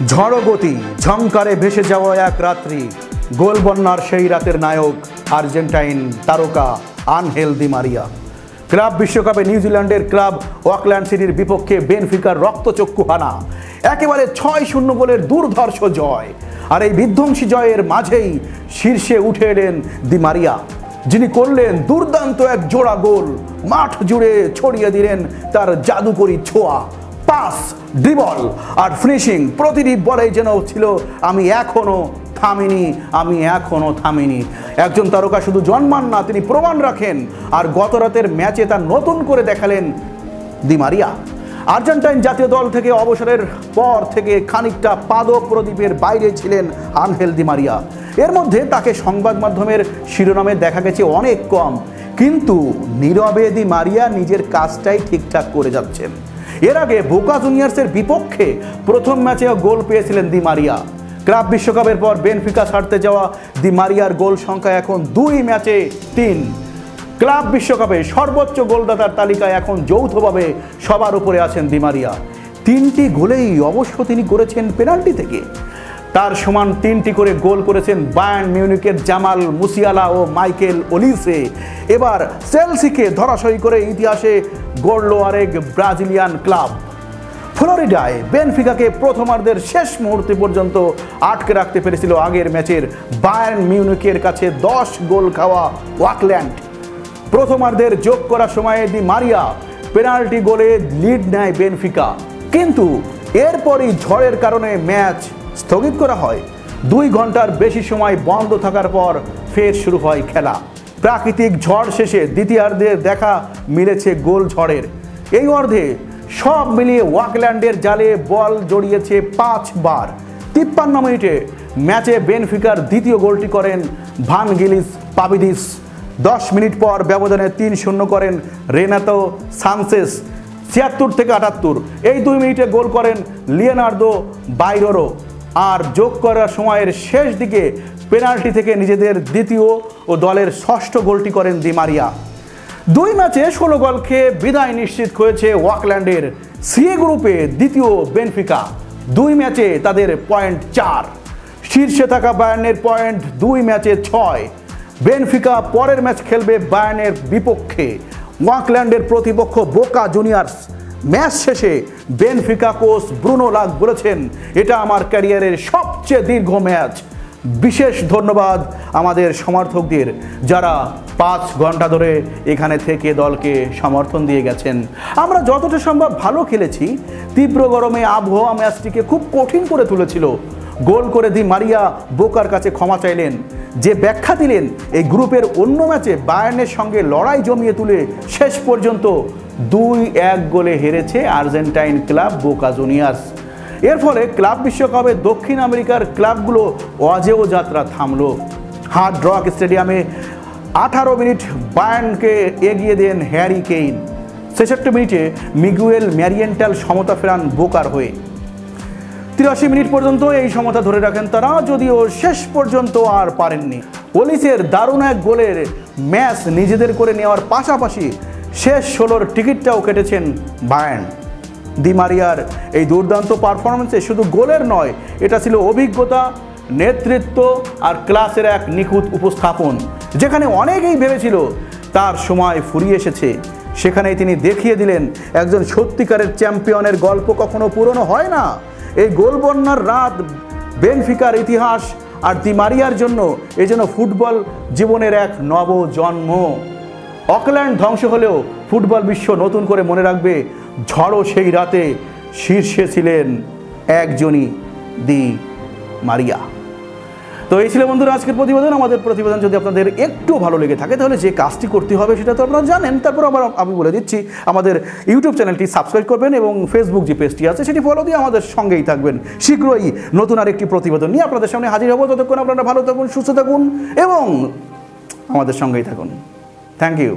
ঝড়ো গতি ঝংকারে ভেসে যাওয়া এক রাত্রি, গোল বন্যার সেই রাতের নায়ক আর্জেন্টাইন তারকা আনহেল দি মারিয়া। ক্লাব বিশ্বকাপে নিউজিল্যান্ডের ক্লাব অকল্যান্ড সিটির বিপক্ষে বেনফিকার রক্তচক্ষু হানা একেবারে ৬-০ গোলের দুর্ধর্ষ জয়। আর এই বিধ্বংসী জয়ের মাঝেই শীর্ষে উঠে এলেন দি মারিয়া, যিনি করলেন দুর্দান্ত এক জোড়া গোল। মাঠ জুড়ে ছড়িয়ে দিলেন তার জাদুকরী ছোঁয়া, পাস, ড্রিবল আর ফিনিশিং। প্রতিটি বলেই যেন ছিল আমি এখনো থামিনি। একজন তারকা শুধু জন্মান না, তিনি প্রমাণ রাখেন। আর গত রাতের ম্যাচে তা নতুন করে দেখালেন দি মারিয়া। আর্জেন্টাইন জাতীয় দল থেকে অবসরের পর থেকে খানিকটা পাদক প্রদীপের বাইরে ছিলেন আনহেল দি মারিয়া। এর মধ্যে তাকে সংবাদ মাধ্যমের শিরোনামে দেখা গেছে অনেক কম, কিন্তু নীরবে দি মারিয়া নিজের কাজটাই ঠিকঠাক করে যাচ্ছেন। এর আগে বোকা জুনিয়র্সের বিপক্ষে প্রথম ম্যাচেও গোল পেয়েছিলেন দি মারিয়া। ক্লাব বিশ্বকাপের পর বেনফিকা ছাড়তে যাওয়া দি মারিয়ার গোল সংখ্যা এখন 2 ম্যাচে 3। ক্লাব বিশ্বকাপে সর্বোচ্চ গোলদাতার তালিকায় এখন যৌথভাবে সবার উপরে আছেন দি মারিয়া। 3টি গোলেই অবশ্য তিনি করেছেন পেনাল্টি থেকে। তার সমান 3টি করে গোল করেছেন বায়ার্ন মিউনিখের জামাল মুসিয়ালা ও মাইকেল ওলিসে। এবার চেলসিকে ধরাশয়ী করে ইতিহাসে গড়ল আরেক ব্রাজিলিয়ান ক্লাব। ফ্লোরিডায় বেনফিকাকে প্রথমার্ধের শেষ মুহূর্তে পর্যন্ত আটকে রাখতে পেরেছিল আগের ম্যাচের বায়ার্ন মিউনিখের কাছে 10 গোল খাওয়া অকল্যান্ড। প্রথমার্ধের যোগ করার সময়ে দি মারিয়া পেনাল্টি গোলে লিড নেয় বেনফিকা, কিন্তু এরপরই ঝড়ের কারণে ম্যাচ স্থগিত করা হয়। 2 ঘন্টার বেশি সময় বন্ধ থাকার পর ফের শুরু হয় খেলা। প্রাকৃতিক ঝড় শেষে দ্বিতীয়ার্ধে দেখা মিলেছে গোল ঝড়ের। এই অর্ধে সব মিলিয়ে অকল্যান্ডের জালে বল জড়িয়েছে 5 বার। 53 মিনিটে ম্যাচে বেনফিকার দ্বিতীয় গোলটি করেন ভানগেলিস পাভিডিস। 10 মিনিট পর ব্যবধানে 3-0 করেন রেনাতো সানচেস 76 থেকে 78। এই 2 মিনিটে গোল করেন লিওনার্দো বাইরোরো। আর যোগ করার সময়ের শেষ দিকে পেনাল্টি থেকে নিজেদের দ্বিতীয় ও দলের 6ষ্ঠ গোলটি করেন দি মারিয়া। 2 ম্যাচে 16 গোল খেয়ে বিদায় নিশ্চিত হয়েছে অকল্যান্ডের। সি গ্রুপে দ্বিতীয় বেনফিকা, 2 ম্যাচে তাদের পয়েন্ট 4। শীর্ষে থাকা বায়ার্নের পয়েন্ট 2 ম্যাচে 6। বেনফিকা পরের ম্যাচ খেলবে বায়ার্নের বিপক্ষে। অকল্যান্ডের প্রতিপক্ষ বোকা জুনিয়র্স। ম্যাচ শেষে বেনফিকা কোচ ব্রুনো লাগ বলেছেন, এটা আমার ক্যারিয়ারের সবচেয়ে দীর্ঘ ম্যাচ। বিশেষ ধন্যবাদ আমাদের সমর্থকদের, যারা 5 ঘন্টা ধরে এখানে থেকে দলকে সমর্থন দিয়ে গেছেন। আমরা যতটা সম্ভব ভালো খেলেছি। তীব্র গরমে আবহাওয়া ম্যাচটিকে খুব কঠিন করে তুলেছিল। গোল করে দি মারিয়া বোকার কাছে ক্ষমা চাইলেন, যে ব্যাখ্যা দিলেন এই গ্রুপের অন্য ম্যাচে বায়ার্নের সঙ্গে লড়াই জমিয়ে তুলে শেষ পর্যন্ত 2-1 গোলে হেরেছে আর্জেন্টাইন ক্লাব বোকা জুনিয়র্স। এর ফলে ক্লাব বিশ্বকাপে দক্ষিণ আমেরিকার ক্লাবগুলো অজেয় যাত্রা থামল। হার্ড রক স্টেডিয়ামে 18 মিনিট বায়ার্নকে এগিয়ে দেন হ্যারি কেইন। 66 মিনিটে মিগুয়েল ম্যারিয়েন্টাল সমতা ফেরান বোকার হয়ে। 83 মিনিট পর্যন্ত এই সমতা ধরে রাখেন তারা, যদিও শেষ পর্যন্ত আর পারেননি। ওলিসের দারুণ এক গোলের ম্যাচ নিজেদের করে নেওয়ার পাশাপাশি শেষ 16-র টিকিটটাও কেটেছেন বায়ার্ন। দি মারিয়ার এই দুর্দান্ত পারফরমেন্সে শুধু গোলের নয়, এটা ছিল অভিজ্ঞতা, নেতৃত্ব আর ক্লাসের এক নিখুঁত উপস্থাপন। যেখানে অনেকেই ভেবেছিল তার সময় ফুরিয়ে এসেছে, সেখানেই তিনি দেখিয়ে দিলেন একজন সত্যিকারের চ্যাম্পিয়নের গল্প কখনো পুরনো হয় না। এই গোল বন্যার রাত বেনফিকার ইতিহাস আর দি মারিয়ার জন্য এই যেন ফুটবল জীবনের এক নবজন্ম। অকল্যান্ড ধ্বংস হলেও ফুটবল বিশ্ব নতুন করে মনে রাখবে, ঝড়ো সেই রাতে শীর্ষে ছিলেন একজনই, দি মারিয়া। তো এই ছিল বন্ধুরা আজকের প্রতিবেদন। আমাদের প্রতিবেদন যদি আপনাদের একটু ভালো লেগে থাকে তাহলে যে কাজটি করতে হবে সেটা তো আপনারা জানেন। তারপর আবার আমি বলে দিচ্ছি, আমাদের ইউটিউব চ্যানেলটি সাবস্ক্রাইব করবেন এবং ফেসবুক যে পেজটি আছে সেটি ফলো দিয়ে আমাদের সঙ্গেই থাকবেন। শীঘ্রই নতুন আরেকটি প্রতিবেদন নিয়ে আপনাদের সামনে হাজির হব। ততক্ষণ আপনারা ভালো থাকুন, সুস্থ থাকুন এবং আমাদের সঙ্গেই থাকুন। Thank you.